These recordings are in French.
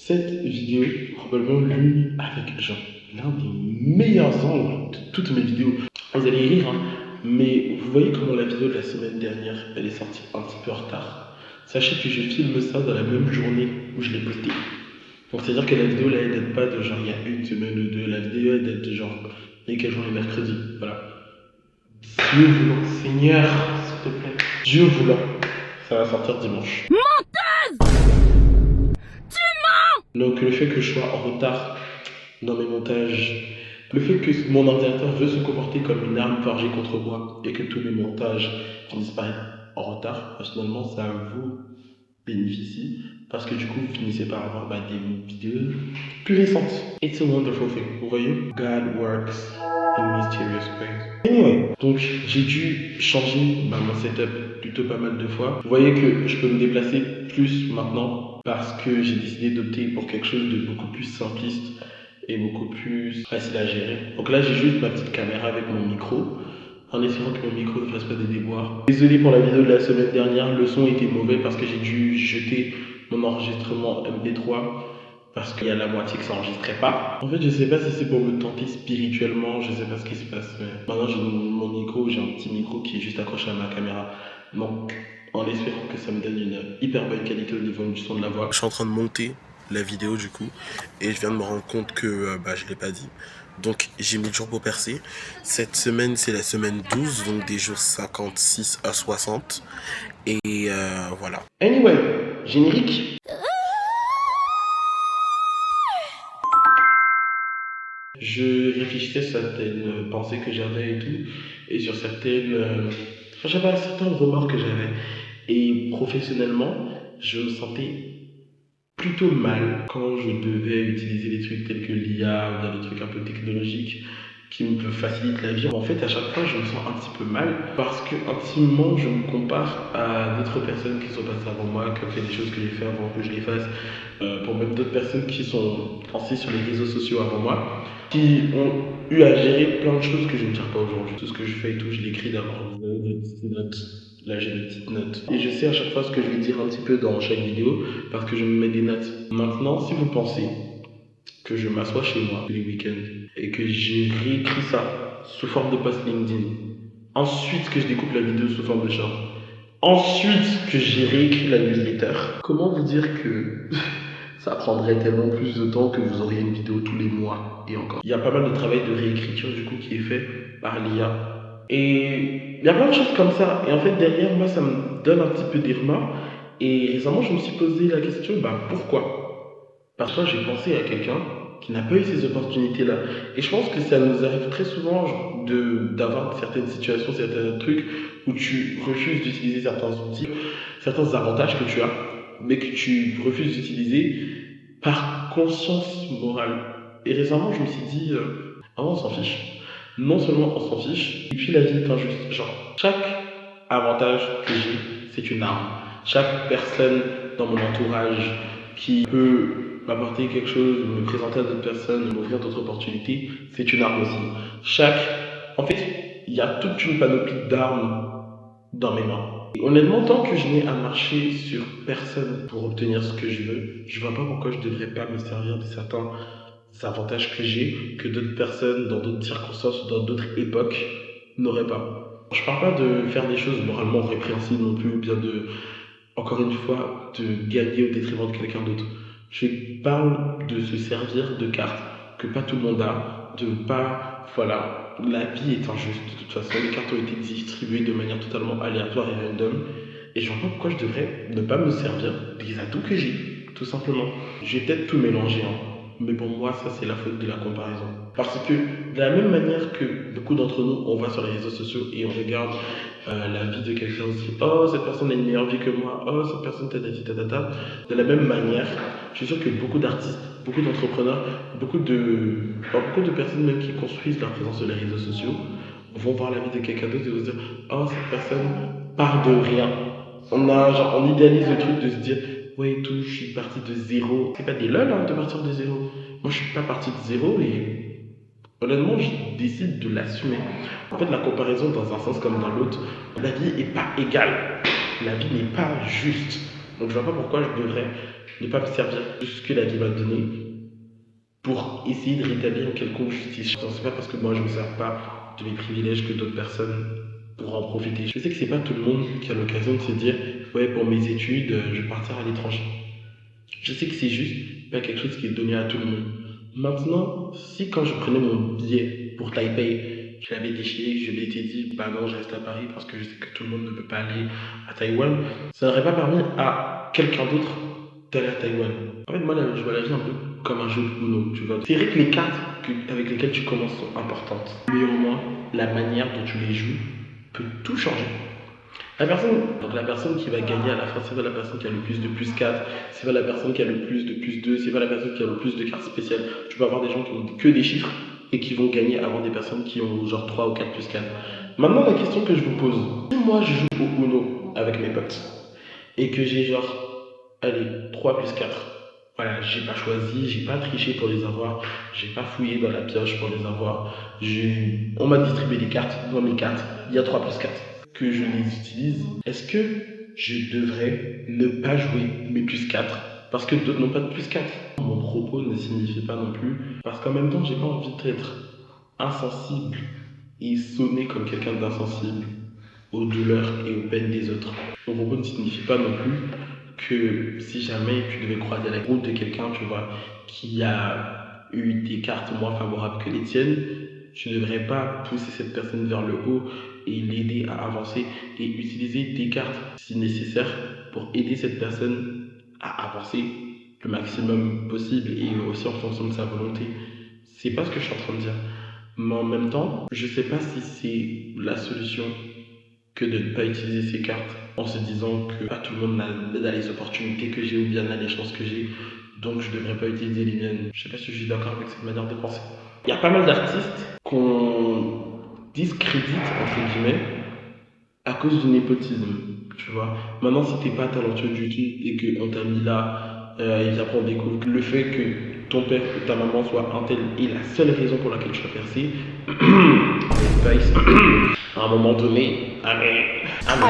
Cette vidéo est probablement l'une avec genre l'un des meilleurs angles de toutes mes vidéos. Vous allez rire, hein, mais vous voyez comment la vidéo de la semaine dernière, elle est sortie un petit peu en retard. Sachez que je filme ça dans la même journée où je l'ai postée. Donc c'est-à-dire que la vidéo là, elle date pas de genre il y a une semaine ou deux. La vidéo elle date de genre il y a quel jour, les mercredis. Voilà. Dieu voulant, Seigneur, s'il te plaît. Dieu voulant, ça va sortir dimanche. Donc le fait que je sois en retard dans mes montages, le fait que mon ordinateur veut se comporter comme une arme forgée contre moi et que tous mes montages finissent par être en retard, finalement ça vous bénéficie parce que du coup vous finissez par avoir des vidéos plus récentes. It's a wonderful thing, vous voyez? God works in mysterious ways. Anyway, donc j'ai dû changer mon setup plutôt pas mal de fois. Vous voyez que je peux me déplacer plus maintenant parce que j'ai décidé d'opter pour quelque chose de beaucoup plus simpliste et beaucoup plus facile à gérer. Donc là j'ai juste ma petite caméra avec mon micro en espérant que mon micro ne fasse pas des déboires. Désolé pour la vidéo de la semaine dernière, le son était mauvais parce que j'ai dû jeter mon enregistrement MP3 parce qu'il y a la moitié que ça n'enregistrait pas. En fait, je sais pas si c'est pour me tenter spirituellement, je sais pas ce qui se passe, mais maintenant j'ai mon micro, j'ai un petit micro qui est juste accroché à ma caméra. Donc, en espérant que ça me donne une hyper bonne qualité au niveau du son de la voix. Je suis en train de monter la vidéo du coup, et je viens de me rendre compte que je l'ai pas dit. Donc j'ai mis le jour pour percer. Cette semaine c'est la semaine 12, donc des jours 56 à 60. Et voilà. Anyway, générique. Je réfléchissais sur certaines pensées que j'avais et tout, et sur certaines, j'avais certains remords que j'avais. Et professionnellement, je me sentais plutôt mal quand je devais utiliser des trucs tels que l'IA ou bien des trucs un peu technologiques qui me facilitent la vie. En fait, à chaque fois, je me sens un petit peu mal parce que intimement, je me compare à d'autres personnes qui sont passées avant moi, qui ont fait des choses que j'ai fait avant que je les fasse, pour même d'autres personnes qui sont lancées sur les réseaux sociaux avant moi, qui ont eu à gérer plein de choses que je ne gère pas aujourd'hui. Tout ce que je fais et tout, je l'écris d'abord dans des petites notes. Là, j'ai des petites notes. Et je sais à chaque fois ce que je vais dire un petit peu dans chaque vidéo parce que je me mets des notes. Maintenant, si vous pensez que je m'assois chez moi tous les week-ends et que j'ai réécrit ça sous forme de post LinkedIn, ensuite que je découpe la vidéo sous forme de short, ensuite que j'ai réécrit la newsletter, comment vous dire que ça prendrait tellement plus de temps que vous auriez une vidéo tous les mois et encore. Il y a pas mal de travail de réécriture du coup qui est fait par l'IA. Et il y a plein de choses comme ça. Et en fait derrière moi ça me donne un petit peu des remords. Et récemment je me suis posé la question, pourquoi? Parce que j'ai pensé à quelqu'un qui n'a pas eu ces opportunités-là. Et je pense que ça nous arrive très souvent d'avoir certaines situations, certains trucs où tu refuses d'utiliser certains outils, certains avantages que tu as, mais que tu refuses d'utiliser par conscience morale. Et récemment, je me suis dit, on s'en fiche. Non seulement on s'en fiche, et puis la vie est injuste. Genre, chaque avantage que j'ai, c'est une arme. Chaque personne dans mon entourage qui peut m'apporter quelque chose, me présenter à d'autres personnes, m'offrir d'autres opportunités, c'est une arme aussi. En fait, il y a toute une panoplie d'armes dans mes mains. Et honnêtement, tant que je n'ai à marcher sur personne pour obtenir ce que je veux, je vois pas pourquoi je devrais pas me servir de certains avantages que j'ai, que d'autres personnes, dans d'autres circonstances, dans d'autres époques, n'auraient pas. Je parle pas de faire des choses moralement répréhensibles non plus, ou bien encore une fois, de gagner au détriment de quelqu'un d'autre. Je parle de se servir de cartes que pas tout le monde a, de pas, voilà, la vie est injuste de toute façon, les cartes ont été distribuées de manière totalement aléatoire et random, et je vois pas pourquoi je devrais ne pas me servir des atouts que j'ai, tout simplement. J'ai peut-être tout mélangé, hein. Mais pour moi, ça c'est la faute de la comparaison. Parce que de la même manière que beaucoup d'entre nous, on va sur les réseaux sociaux et on regarde la vie de quelqu'un aussi. Oh, cette personne a une meilleure vie que moi. Oh, cette personne tatati tatata. De la même manière, je suis sûr que beaucoup d'artistes, beaucoup d'entrepreneurs, beaucoup de personnes même qui construisent leur présence sur les réseaux sociaux vont voir la vie de quelqu'un d'autre et vont se dire oh, cette personne part de rien. On idéalise le truc de se dire ouais, et tout, je suis parti de zéro. C'est pas des lol de partir de zéro. Moi, je suis pas parti de zéro et honnêtement, je décide de l'assumer. En fait, la comparaison dans un sens comme dans l'autre, la vie n'est pas égale. La vie n'est pas juste. Donc, je vois pas pourquoi je devrais ne pas me servir de ce que la vie m'a donné pour essayer de rétablir une quelconque justice. C'est pas parce que moi je ne me sers pas de mes privilèges que d'autres personnes pourront en profiter. Je sais que c'est pas tout le monde qui a l'occasion de se dire ouais, pour mes études, je vais partir à l'étranger. Je sais que c'est juste pas quelque chose qui est donné à tout le monde. Maintenant, si quand je prenais mon billet pour Taipei, je l'avais déchiré, je m'étais dit bah non, je reste à Paris parce que je sais que tout le monde ne peut pas aller à Taïwan, ça n'aurait pas permis à quelqu'un d'autre d'aller à Taïwan. En fait, moi, je vois la vie un peu comme un jeu de Uno, tu vois. C'est vrai que les cartes avec lesquelles tu commences sont importantes. Mais au moins, la manière dont tu les joues peut tout changer. La personne qui va gagner à la fin, c'est pas la personne qui a le plus de plus 4, c'est pas la personne qui a le plus de plus 2, c'est pas la personne qui a le plus de cartes spéciales. Tu peux avoir des gens qui ont que des chiffres et qui vont gagner avant des personnes qui ont genre 3 ou 4 plus 4. Maintenant, la question que je vous pose, si moi je joue au Uno avec mes potes et que j'ai genre, allez, 3 plus 4, voilà, j'ai pas choisi, j'ai pas triché pour les avoir, j'ai pas fouillé dans la pioche pour les avoir, on m'a distribué des cartes, dans mes cartes, il y a 3 plus 4 que je les utilise, est-ce que je devrais ne pas jouer mes plus 4 parce que d'autres n'ont pas de plus 4? Mon propos ne signifie pas non plus, parce qu'en même temps, j'ai pas envie d'être insensible et sonner comme quelqu'un d'insensible aux douleurs et aux peines des autres. Mon propos ne signifie pas non plus que si jamais tu devais croiser la route de quelqu'un, tu vois, qui a eu des cartes moins favorables que les tiennes, tu ne devrais pas pousser cette personne vers le haut et l'aider à avancer et utiliser tes cartes si nécessaire pour aider cette personne à avancer le maximum possible et aussi en fonction de sa volonté. C'est pas ce que je suis en train de dire. Mais en même temps, je sais pas si c'est la solution que de ne pas utiliser ces cartes en se disant que pas tout le monde n'a les opportunités que j'ai ou bien n'a les chances que j'ai, donc je ne devrais pas utiliser les miennes. Je sais pas si je suis d'accord avec cette manière de penser. Il y a pas mal d'artistes qu'on discrédite, entre guillemets, à cause du népotisme, tu vois. Maintenant, si t'es pas talentueux du tout et qu'on t'a mis là, et après on découvre que le fait que ton père ou ta maman soit un tel est la seule raison pour laquelle tu as percé, à un moment donné,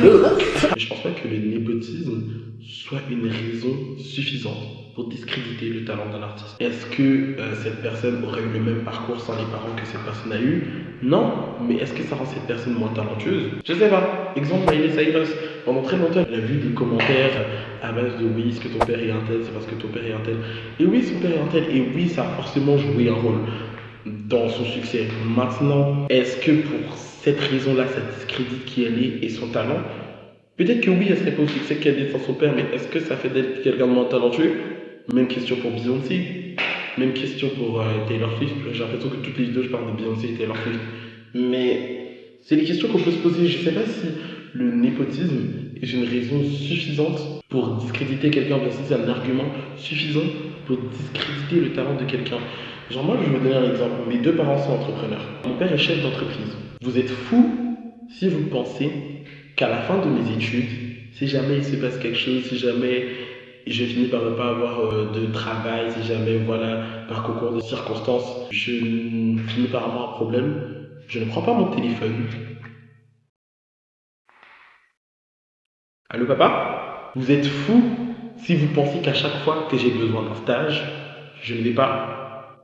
look. Je pense pas que le népotisme soit une raison suffisante pour discréditer le talent d'un artiste. Est-ce que cette personne aurait eu le même parcours sans les parents que cette personne a eu? Non, mais est-ce que ça rend cette personne moins talentueuse? Je sais pas. Exemple, Miley Cyrus. Pendant très longtemps, elle a vu des commentaires à base de oui, est-ce que ton père est un tel, c'est parce que ton père est un tel. Et oui, son père est un tel, et oui, ça a forcément joué un rôle dans son succès. Maintenant, est-ce que pour cette raison-là, ça discrédite qui elle est et son talent? Peut-être que oui, elle serait pas au succès qu'elle est sans son père, mais est-ce que ça fait d'elle quelqu'un de moins talentueux? Même question pour Beyoncé, même question pour Taylor Swift. J'ai l'impression que toutes les vidéos, je parle de Beyoncé et Taylor Swift. Mais c'est des questions qu'on peut se poser. Je sais pas si le népotisme est une raison suffisante pour discréditer quelqu'un, parce que c'est un argument suffisant pour discréditer le talent de quelqu'un. Genre moi, je vais vous donner un exemple. Mes deux parents sont entrepreneurs. Mon père est chef d'entreprise. Vous êtes fou si vous pensez qu'à la fin de mes études, si jamais il se passe quelque chose, si jamais je finis par ne pas avoir de travail, si jamais, voilà, par concours de circonstances, je finis par avoir un problème, je ne prends pas mon téléphone. Allô papa? Vous êtes fou si vous pensez qu'à chaque fois que j'ai besoin d'un stage, je ne vais pas.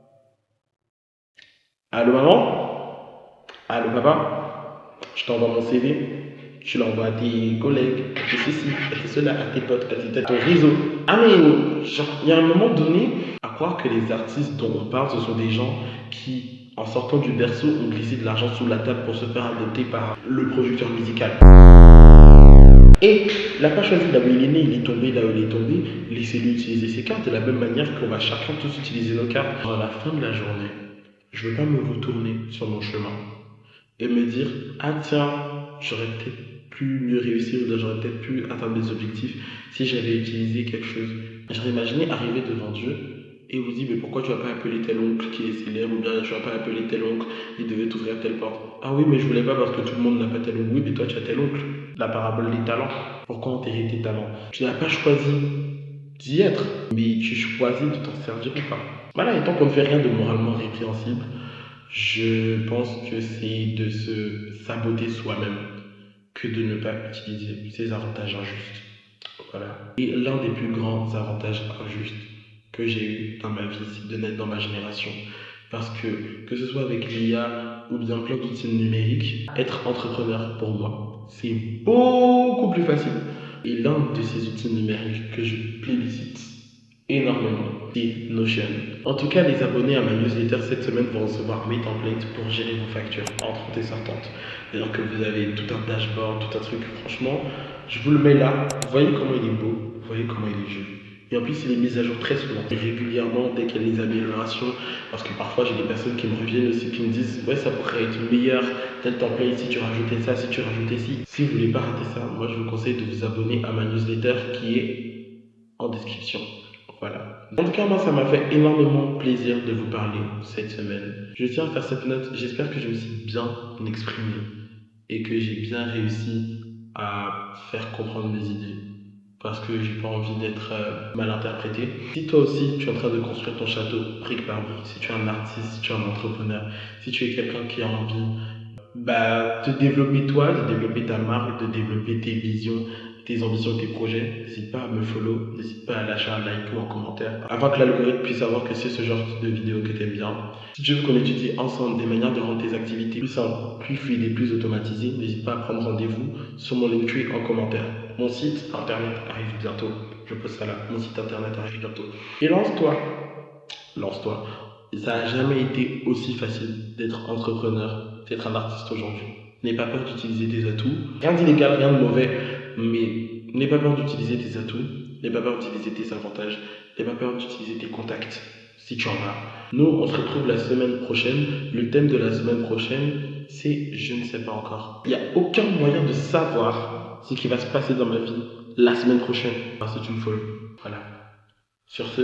Allô maman? Allô papa? Je t'envoie mon CV. Tu l'envoies à tes collègues, à tes ceci, à tes cela, à tes potes, à ton réseau. Ah mais, genre, il y a un moment donné, à croire que les artistes dont on parle, ce sont des gens qui, en sortant du berceau, ont glissé de l'argent sous la table pour se faire adopter par le producteur musical. Et il n'a pas choisi là où il est né, il est tombé là où il est tombé. Laissez-lui utiliser ses cartes de la même manière qu'on va chacun tous utiliser nos cartes. À la fin de la journée, je ne veux pas me retourner sur mon chemin et me dire ah tiens, j'aurais peut-être pu mieux réussir, ou j'aurais peut-être pu atteindre mes objectifs si j'avais utilisé quelque chose. J'aurais imaginé arriver devant Dieu et vous dire mais pourquoi tu n'as pas appelé tel oncle qui est célèbre, ou bien tu n'as pas appelé tel oncle, il devait t'ouvrir telle porte. Ah oui, mais je voulais pas parce que tout le monde n'a pas tel oncle. Oui, mais toi tu as tel oncle. La parabole des talents. Pourquoi enterrer tes talents? Tu n'as pas choisi d'y être, mais tu choisis de t'en servir ou pas. Voilà, et tant qu'on ne fait rien de moralement répréhensible, je pense que c'est de se saboter soi-même que de ne pas utiliser ses avantages injustes. Voilà. Et l'un des plus grands avantages injustes que j'ai eu dans ma vie, c'est de naître dans ma génération. Parce que ce soit avec l'IA ou bien plein d'outils numériques, être entrepreneur pour moi, c'est beaucoup plus facile. Et l'un de ces outils numériques que je plébiscite énormément, c'est Notion. En tout cas, les abonnés à ma newsletter cette semaine vont recevoir mes templates pour gérer vos factures entrantes et sortantes. C'est-à-dire que vous avez tout un dashboard, tout un truc. Franchement, je vous le mets là. Vous voyez comment il est beau, vous voyez comment il est joli. Et en plus, il est mis à jour très souvent, et régulièrement, dès qu'il y a des améliorations. Parce que parfois, j'ai des personnes qui me reviennent aussi, qui me disent ouais, ça pourrait être meilleur, tel template, si tu rajoutais ça, si tu rajoutais ci. Si vous voulez pas rater ça, moi je vous conseille de vous abonner à ma newsletter qui est en description. Voilà. En tout cas, moi, ça m'a fait énormément plaisir de vous parler cette semaine. Je tiens à faire cette note. J'espère que je me suis bien exprimé et que j'ai bien réussi à faire comprendre mes idées. Parce que j'ai pas envie d'être mal interprété. Si toi aussi tu es en train de construire ton château brique par brique, si tu es un artiste, si tu es un entrepreneur, si tu es quelqu'un qui a envie de développer toi, de développer ta marque, de développer tes visions, tes ambitions, tes projets, n'hésite pas à me follow, n'hésite pas à lâcher un like ou un commentaire afin que l'algorithme puisse savoir que c'est ce genre de vidéo que tu aimes bien. Si tu veux qu'on étudie ensemble des manières de rendre tes activités plus simples, plus fluides et plus automatisées, n'hésite pas à prendre rendez-vous sur mon Linktree en commentaire. Mon site internet arrive bientôt. Je pose ça là. Mon site internet arrive bientôt. Et lance-toi. Lance-toi. Ça n'a jamais été aussi facile d'être entrepreneur, d'être un artiste aujourd'hui. N'aie pas peur d'utiliser tes atouts. Rien d'illégal, rien de mauvais, mais n'aie pas peur d'utiliser tes atouts. N'aie pas peur d'utiliser tes avantages. N'aie pas peur d'utiliser tes contacts, si tu en as. Nous, on se retrouve la semaine prochaine. Le thème de la semaine prochaine, c'est je ne sais pas encore. Il n'y a aucun moyen de savoir ce qui va se passer dans ma vie la semaine prochaine. Parce que tu me follow. Voilà. Sur ce,